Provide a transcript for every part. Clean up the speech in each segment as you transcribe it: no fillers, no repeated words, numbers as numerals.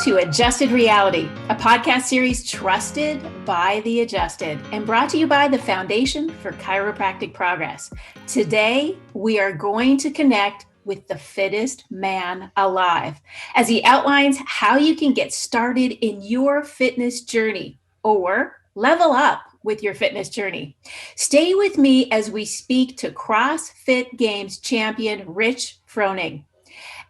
to Adjusted Reality, a podcast series trusted by the adjusted and brought to you by the Foundation for Chiropractic Progress. Today, we are going to connect with the Fittest Man Alive as he outlines how you can get started in your fitness journey or level up with your fitness journey. Stay with me as we speak to CrossFit Games champion Rich Froning.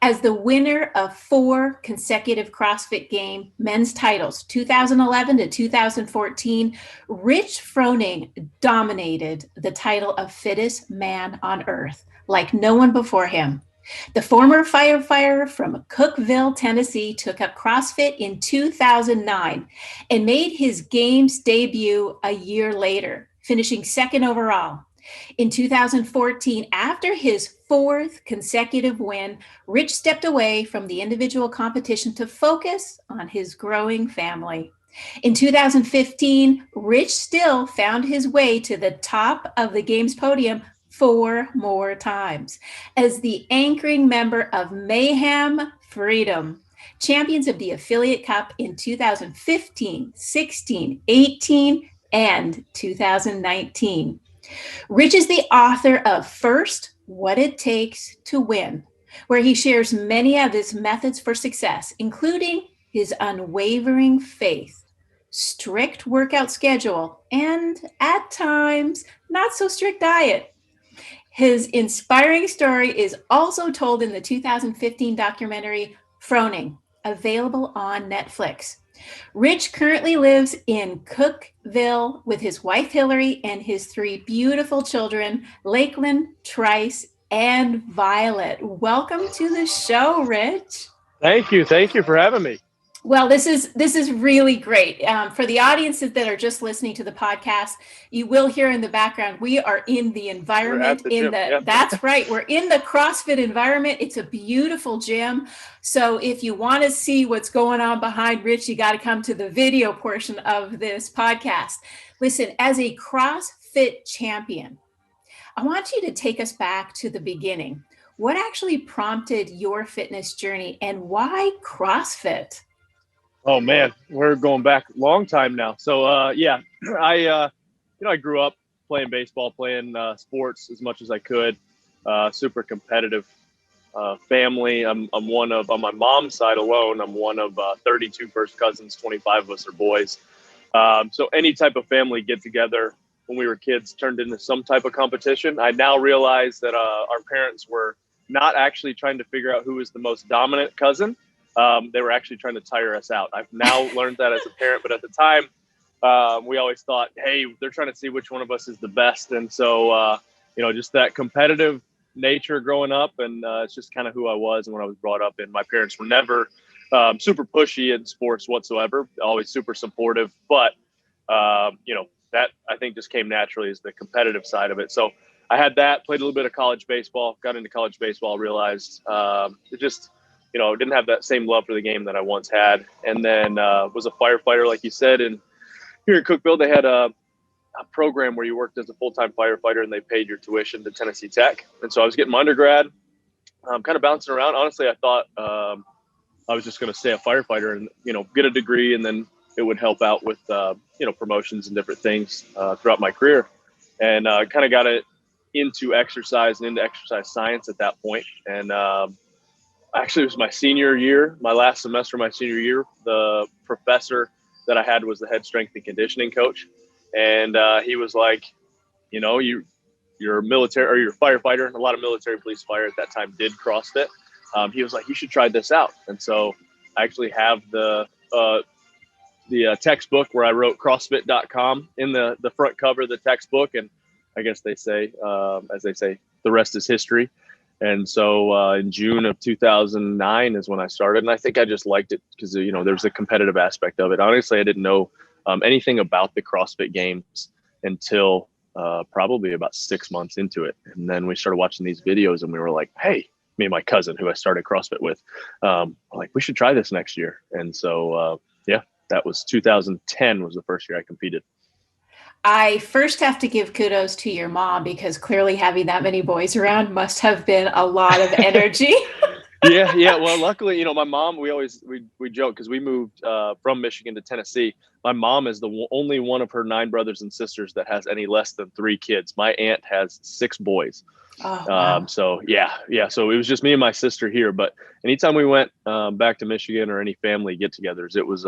As the winner of 4 consecutive CrossFit Game men's titles, 2011 to 2014, Rich Froning dominated the title of Fittest Man on Earth like no one before him. The former firefighter from Cookeville, Tennessee, took up CrossFit in 2009 and made his Games debut a year later, finishing second overall. In 2014, after his 4th consecutive win, Rich stepped away from the individual competition to focus on his growing family. In 2015, Rich still found his way to the top of the Games podium 4 more times as the anchoring member of Mayhem Freedom, champions of the Affiliate Cup in 2015, 16, 18, and 2019. Rich is the author of First, What It Takes to Win, where he shares many of his methods for success, including his unwavering faith, strict workout schedule, and at times, not so strict diet. His inspiring story is also told in the 2015 documentary Froning, available on Netflix. Rich currently lives in Cookeville with his wife, Hillary, and his 3 beautiful children, Lakeland, Trice, and Violet. Welcome to the show, Rich. Thank you. Thank you for having me. Well, this is really great. For the audiences that are just listening to the podcast, you will hear in the background, we are in the environment That's right. We're in the CrossFit environment. It's a beautiful gym. So if you want to see what's going on behind Rich, you got to come to the video portion of this podcast. Listen, as a CrossFit champion, I want you to take us back to the beginning. What actually prompted your fitness journey and why CrossFit? Oh man, we're going back a long time now. So I grew up playing baseball, playing sports as much as I could. Super competitive family. I'm one of, on my mom's side alone, I'm one of 32 first cousins. 25 of us are boys. So any type of family get together when we were kids turned into some type of competition. I now realize that our parents were not actually trying to figure out who was the most dominant cousin. They were actually trying to tire us out. I've now learned that as a parent, but at the time, we always thought, hey, they're trying to see which one of us is the best. And so, just that competitive nature growing up, and it's just kind of who I was and what I was brought up in. My parents were never super pushy in sports whatsoever, always super supportive. But, that I think just came naturally as the competitive side of it. So I had that, played a little bit of college baseball, got into college baseball, realized it just – didn't have that same love for the game that I once had. And then was a firefighter, like you said. And here in Cookeville, they had a program where you worked as a full-time firefighter and they paid your tuition to Tennessee Tech. And so I was getting my undergrad, kind of bouncing around. Honestly, I thought I was just going to stay a firefighter and, get a degree, and then it would help out with, promotions and different things throughout my career. And kind of got it into exercise and into exercise science at that point. And actually, it was my senior year, my last semester of my senior year. The professor that I had was the head strength and conditioning coach. And he was like, you're a military or you're a firefighter. And a lot of military police fire at that time did CrossFit. He was like, you should try this out. And so I actually have the textbook where I wrote CrossFit.com in the front cover of the textbook. And I guess they say, as they say, the rest is history. And so in June of 2009 is when I started. And I think I just liked it because, there's a competitive aspect of it. Honestly, I didn't know anything about the CrossFit Games until probably about 6 months into it. And then we started watching these videos and we were like, hey, me and my cousin who I started CrossFit with, like, we should try this next year. And so, that was 2010 was the first year I competed. I first have to give kudos to your mom because clearly having that many boys around must have been a lot of energy. Yeah. Well, luckily, my mom, we joke because we moved from Michigan to Tennessee. My mom is the only one of her 9 brothers and sisters that has any less than 3 kids. My aunt has 6 boys. Oh, wow. So yeah. So it was just me and my sister here. But anytime we went back to Michigan or any family get-togethers, it was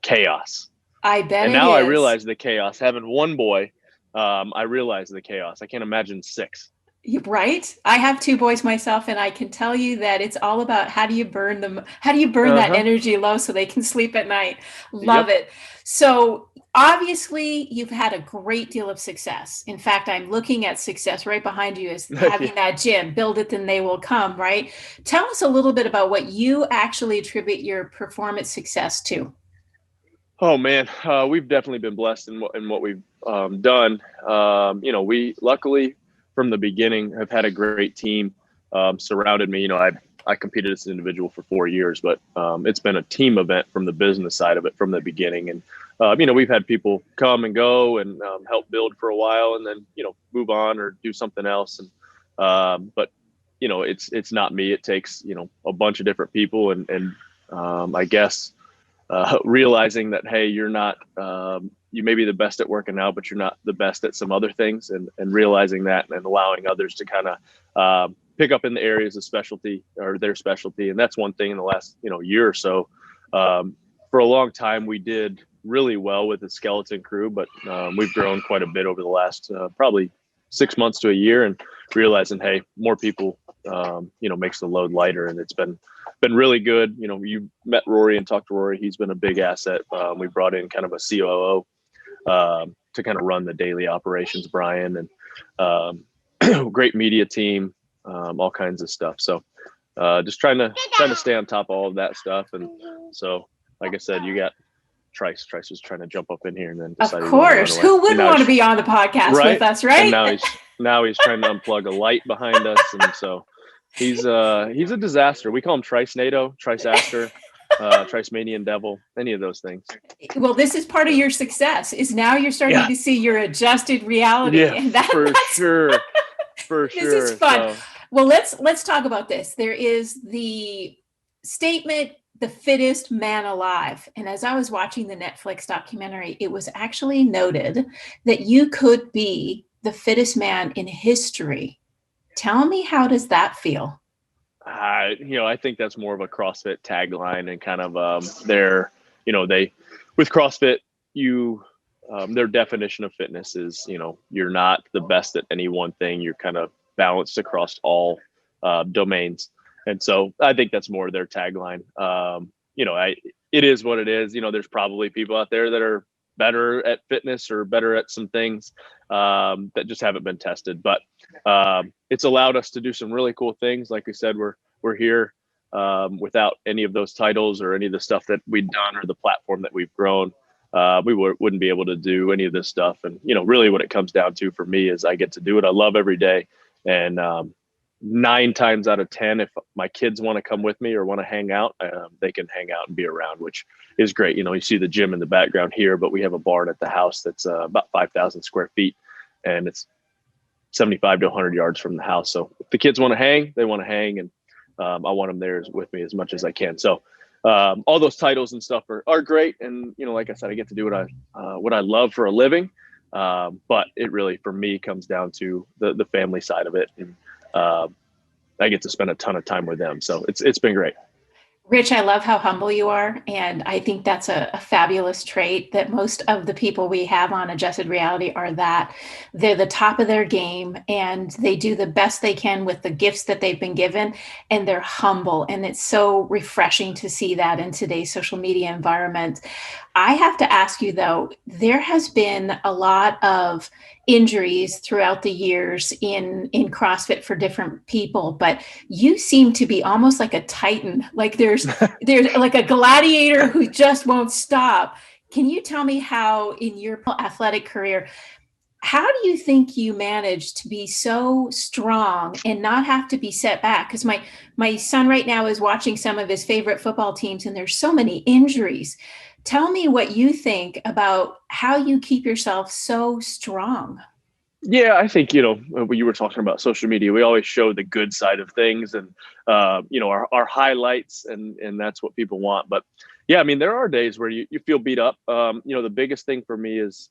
chaos. I bet And it now I is. realize the chaos. Having 1 boy, I realize the chaos. I can't imagine 6. Right? I have 2 boys myself, and I can tell you that it's all about how do you burn them? How do you burn that energy low so they can sleep at night? Love it. So obviously you've had a great deal of success. In fact, I'm looking at success right behind you as having that gym, build it, then they will come, right? Tell us a little bit about what you actually attribute your performance success to. Oh man, we've definitely been blessed in what we've done. We luckily from the beginning have had a great team surrounded me. I competed as an individual for 4 years, but it's been a team event from the business side of it from the beginning. And we've had people come and go and help build for a while, and then move on or do something else. And but it's not me. It takes a bunch of different people, and I guess. Realizing that, hey, you're not, you may be the best at working out, but you're not the best at some other things, and realizing that and allowing others to kind of pick up in the areas of specialty or their specialty. And that's one thing in the last, year or so. For a long time, we did really well with the skeleton crew, but we've grown quite a bit over the last probably 6 months to a year, and realizing, hey, more people, makes the load lighter. And it's been really good. You met Rory and talked to Rory. He's been a big asset. We brought in kind of a COO to kind of run the daily operations, Brian, and great media team, all kinds of stuff. So just trying to stay on top of all of that stuff. And so, like I said, you got Trice. Trice was trying to jump up in here and then decided. Of course, who wouldn't want to be on the podcast with us, right? And now he's trying to unplug a light behind us, and so. He's a disaster. We call him Trice-nado, Trice-aster, Trice-manian devil, any of those things. Well, this is part of your success, is now you're starting to see your adjusted reality. Yeah, and that's sure. For sure. This is fun. So. Well, let's talk about this. There is the statement, the fittest man alive. And as I was watching the Netflix documentary, it was actually noted that you could be the fittest man in history. Tell me, how does that feel? I think that's more of a CrossFit tagline, and kind of with CrossFit, their definition of fitness is, you're not the best at any one thing. You're kind of balanced across all domains. And so I think that's more their tagline. It is what it is. There's probably people out there that are better at fitness or better at some things that just haven't been tested. But it's allowed us to do some really cool things. Like we said, we're here without any of those titles or any of the stuff that we've done or the platform that we've grown. We wouldn't be able to do any of this stuff. And, really what it comes down to for me is I get to do what I love every day. And 9 times out of 10, if my kids want to come with me or want to hang out, they can hang out and be around, which is great. You see the gym in the background here, but we have a barn at the house that's about 5,000 square feet, and it's 75 to 100 yards from the house. So if the kids want to hang, they want to hang, and I want them there with me as much as I can. So all those titles and stuff are great. And, like I said, I get to do what I love for a living. But it really, for me, comes down to the family side of it. And I get to spend a ton of time with them. So it's been great. Rich, I love how humble you are. And I think that's a fabulous trait that most of the people we have on Adjusted Reality are, that they're the top of their game and they do the best they can with the gifts that they've been given, and they're humble. And it's so refreshing to see that in today's social media environment. I have to ask you, though, there has been a lot of injuries throughout the years in CrossFit for different people, but you seem to be almost like a titan. Like there's like a gladiator who just won't stop. Can you tell me how, in your athletic career, how do you think you managed to be so strong and not have to be set back? Because my son right now is watching some of his favorite football teams, and there's so many injuries. Tell me what you think about how you keep yourself so strong. Yeah, I think, when you were talking about social media, we always show the good side of things and, our highlights, and that's what people want. But yeah, I mean, there are days where you feel beat up. The biggest thing for me is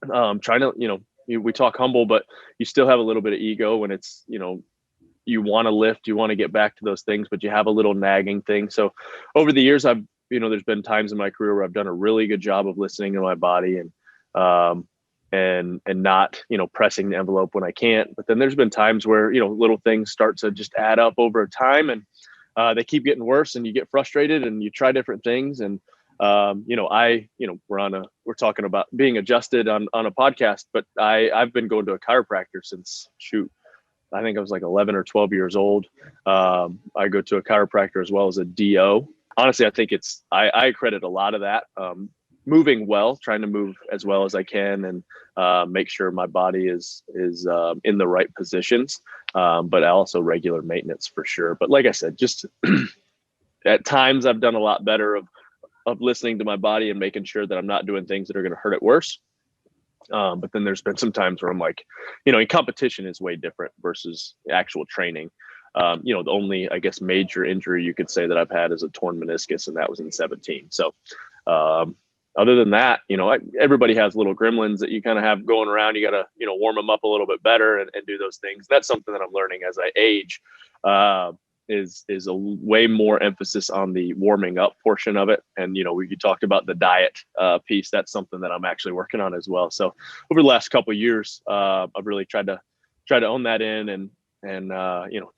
trying to, we talk humble, but you still have a little bit of ego when it's, you want to lift, you want to get back to those things, but you have a little nagging thing. So over the years, there's been times in my career where I've done a really good job of listening to my body and not, pressing the envelope when I can't. But then there's been times where, little things start to just add up over time, and they keep getting worse, and you get frustrated and you try different things. And, we're talking about being adjusted on a podcast, but I've been going to a chiropractor since I think I was like 11 or 12 years old. I go to a chiropractor as well as a DO. Honestly, I think I credit a lot of that. Moving well, trying to move as well as I can, and make sure my body is in the right positions, but also regular maintenance for sure. But like I said, just at times I've done a lot better of listening to my body and making sure that I'm not doing things that are going to hurt it worse. But then there's been some times where I'm like, in competition is way different versus actual training. The only, I guess, major injury you could say that I've had is a torn meniscus, and that was in 17. So, other than that, everybody has little gremlins that you kind of have going around. You got to, warm them up a little bit better and do those things. That's something that I'm learning as I age, is a way more emphasis on the warming up portion of it. And, you talked about the diet piece. That's something that I'm actually working on as well. So over the last couple of years, I've really tried to own that in and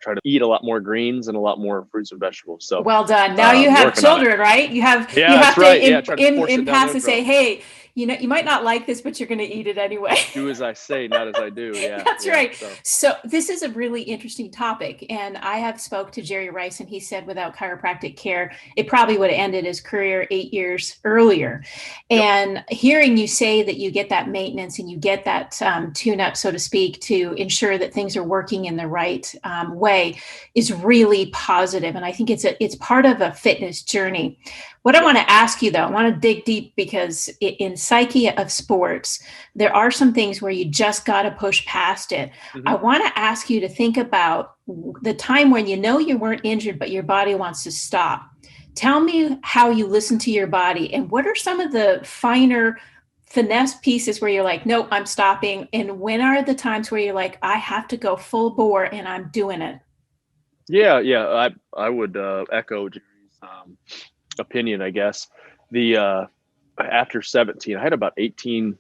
try to eat a lot more greens and a lot more fruits and vegetables. So well done. Now you have children, right? You have to in pass to say, hey, you might not like this, but you're going to eat it anyway. Do as I say, not as I do. Yeah, that's right. So this is a really interesting topic, and I have spoke to Jerry Rice, and he said without chiropractic care, it probably would have ended his career 8 years earlier. Yep. And hearing you say that you get that maintenance and you get that tune-up, so to speak, to ensure that things are working in the right way is really positive. And I think it's part of a fitness journey. What I want to ask you, though, I want to dig deep, because in psyche of sports, there are some things where you just got to push past it. Mm-hmm. I want to ask you to think about the time when you weren't injured, but your body wants to stop. Tell me how you listen to your body, and what are some of the finer finesse pieces where you're like, no, I'm stopping. And when are the times where you're like, I have to go full bore and I'm doing it? Yeah. I would echo Jerry's opinion, I guess. The after 17, I had about 18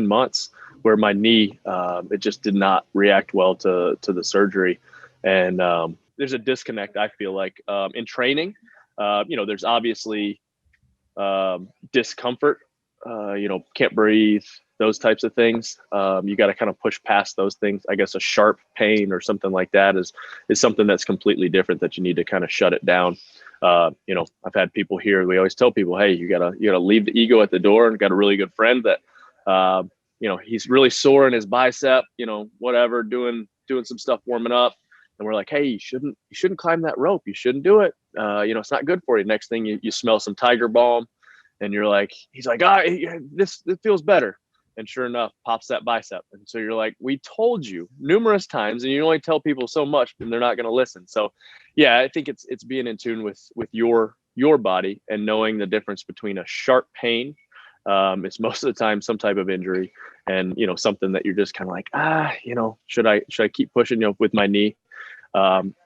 months where my knee it just did not react well to the surgery, and there's a disconnect, I feel like, in training. There's obviously discomfort, can't breathe, those types of things. You got to kind of push past those things. I guess a sharp pain or something like that is something that's completely different, that you need to kind of shut it down. I've had people here, we always tell people, hey, you gotta leave the ego at the door. And got a really good friend that, he's really sore in his bicep, whatever, doing some stuff, warming up. And we're like, hey, you shouldn't climb that rope. You shouldn't do it. It's not good for you. Next thing you smell some Tiger Balm, and you're like, he's like, this feels better. And sure enough, pops that bicep. And so you're like, we told you numerous times, and you only tell people so much, and they're not going to listen. So yeah, I think it's being in tune with your body and knowing the difference between a sharp pain. It's most of the time some type of injury, and, something that you're just kind of like, should I keep pushing, with my knee?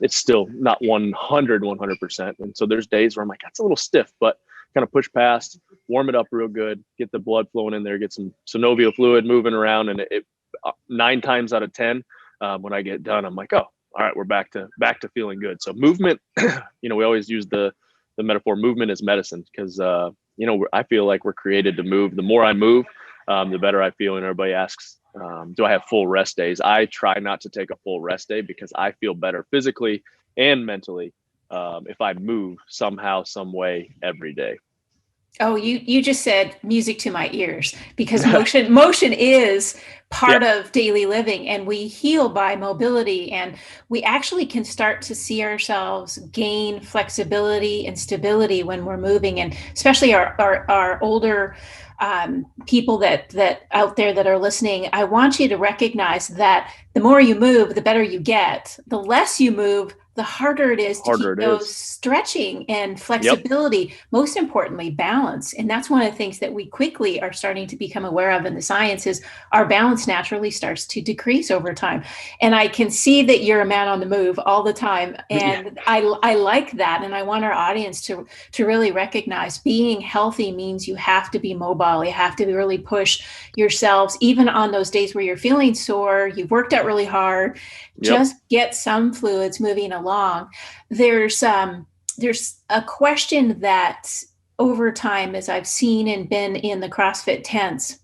It's still not 100%. And so there's days where I'm like, that's a little stiff, but kind of push past, warm it up real good, get the blood flowing in there, get some synovial fluid moving around. And it 9 times out of 10, when I get done, I'm like, oh, all right, we're back to feeling good. So movement, we always use the metaphor, movement is medicine, because, I feel like we're created to move. The more I move, the better I feel. And everybody asks, do I have full rest days? I try not to take a full rest day, because I feel better physically and mentally if I move somehow, some way every day. Oh, you just said music to my ears, because motion is part of daily living, and we heal by mobility, and we actually can start to see ourselves gain flexibility and stability when we're moving. And especially our older people that out there that are listening, I want you to recognize that the more you move, the better you get. The less you move, the harder it is to keep those stretching and flexibility. Most importantly, balance. And that's one of the things that we quickly are starting to become aware of in the science is our balance naturally starts to decrease over time. And I can see that you're a man on the move all the time. And I like that. And I want our audience to really recognize being healthy means you have to be mobile. You have to really push yourselves, even on those days where you're feeling sore, you've worked out really hard. Just get some fluids moving along. There's a question that over time, as I've seen and been in the CrossFit tents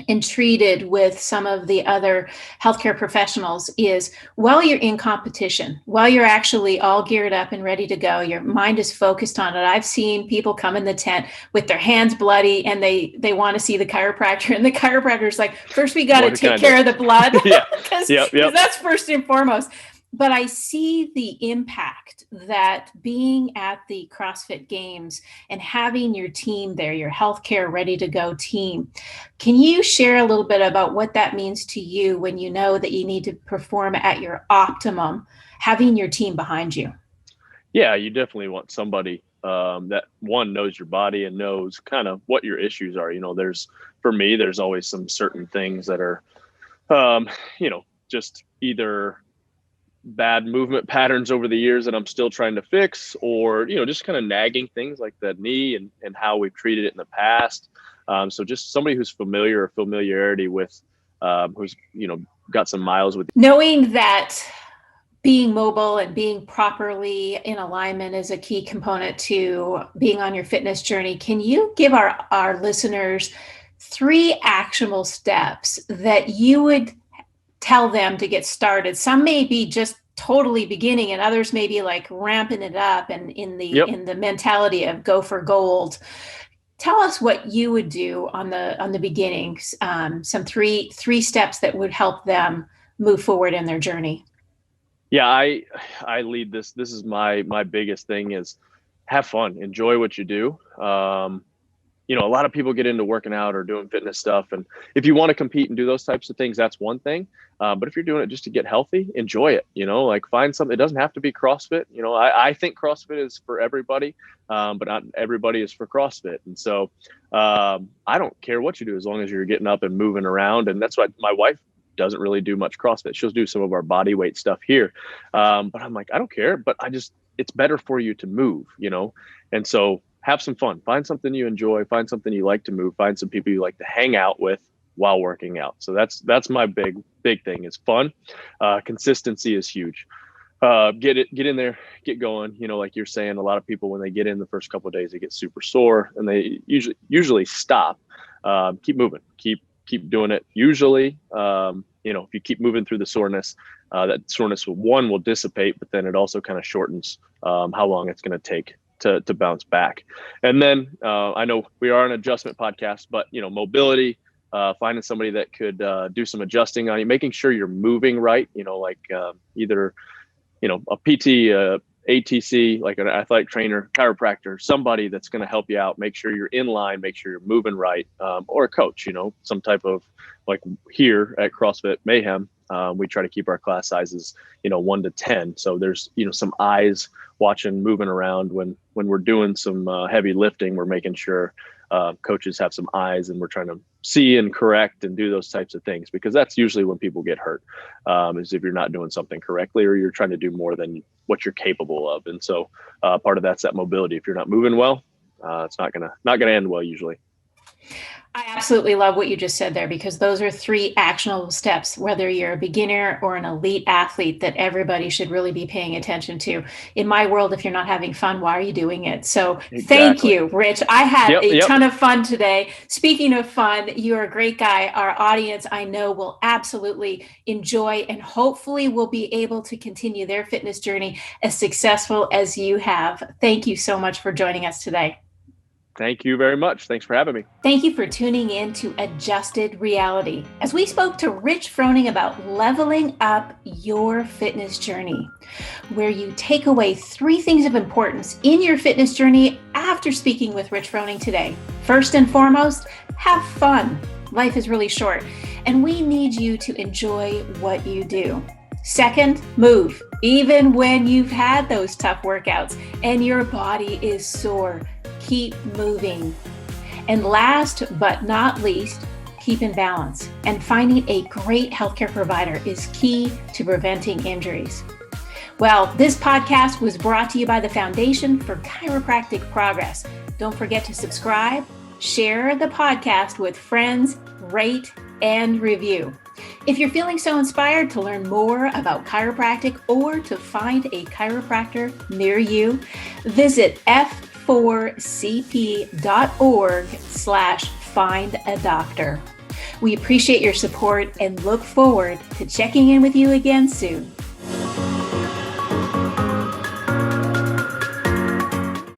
and treated with some of the other healthcare professionals, is while you're in competition, while you're actually all geared up and ready to go, your mind is focused on it. I've seen people come in the tent with their hands bloody and they want to see the chiropractor, and the chiropractor's like, first we got to take care of the blood because that's first and foremost. But I see the impact that being at the CrossFit Games and having your team there, your healthcare ready to go team. Can you share a little bit about what that means to you when you know that you need to perform at your optimum, having your team behind you? Yeah, you definitely want somebody that one knows your body and knows kind of what your issues are. For me, there's always some certain things that are, just either bad movement patterns over the years that I'm still trying to fix, or, just kind of nagging things like the knee and how we've treated it in the past. So just somebody who's familiarity with, who's, got some miles with. Knowing that being mobile and being properly in alignment is a key component to being on your fitness journey. Can you give our listeners 3 actionable steps that you would tell them to get started? Some may be just totally beginning, and others may be like ramping it up and in the mentality of go for gold. Tell us what you would do on the beginnings. Some three steps that would help them move forward in their journey. Yeah, I lead this. This is my biggest thing is have fun, enjoy what you do. A lot of people get into working out or doing fitness stuff. And if you want to compete and do those types of things, that's one thing. But if you're doing it just to get healthy, enjoy it, like find something. It doesn't have to be CrossFit. I think CrossFit is for everybody, but not everybody is for CrossFit. And so I don't care what you do as long as you're getting up and moving around. And that's why my wife doesn't really do much CrossFit. She'll do some of our body weight stuff here. But I'm like, I don't care, but it's better for you to move, and so have some fun, find something you enjoy, find something you like to move, find some people you like to hang out with while working out. So that's my big thing is fun. Consistency is huge. Get in there, get going. Like you're saying, a lot of people, when they get in the first couple of days, they get super sore and they usually stop. Keep moving, keep doing it. Usually, if you keep moving through the soreness, that soreness will dissipate, but then it also kind of shortens how long it's going to take to bounce back. And then I know we are an adjustment podcast, but mobility, finding somebody that could do some adjusting on you, making sure you're moving right, either a PT, ATC, like an athletic trainer, chiropractor, somebody that's going to help you out, make sure you're in line, make sure you're moving right, or a coach, some type of, like here at CrossFit Mayhem, we try to keep our class sizes, 1 to 10. So there's, some eyes watching, moving around when we're doing some heavy lifting. We're making sure coaches have some eyes, and we're trying to see and correct and do those types of things, because that's usually when people get hurt, is if you're not doing something correctly or you're trying to do more than what you're capable of. And so part of that's that mobility. If you're not moving well, it's not gonna end well usually. I absolutely love what you just said there, because those are 3 actionable steps, whether you're a beginner or an elite athlete, that everybody should really be paying attention to. In my world, if you're not having fun, why are you doing it? So Thank you, Rich. I had a ton of fun today. Speaking of fun, you're a great guy. Our audience, I know, will absolutely enjoy and hopefully will be able to continue their fitness journey as successful as you have. Thank you so much for joining us today. Thank you very much. Thanks for having me. Thank you for tuning in to Adjusted Reality as we spoke to Rich Froning about leveling up your fitness journey, where you take away 3 things of importance in your fitness journey after speaking with Rich Froning today. First and foremost, have fun. Life is really short, and we need you to enjoy what you do. Second, move. Even when you've had those tough workouts and your body is sore, keep moving. And last but not least, keep in balance. And finding a great healthcare provider is key to preventing injuries. Well, this podcast was brought to you by the Foundation for Chiropractic Progress. Don't forget to subscribe, share the podcast with friends, rate, and review. If you're feeling so inspired to learn more about chiropractic or to find a chiropractor near you, visit f4cp.org/findadoctor. We appreciate your support and look forward to checking in with you again soon.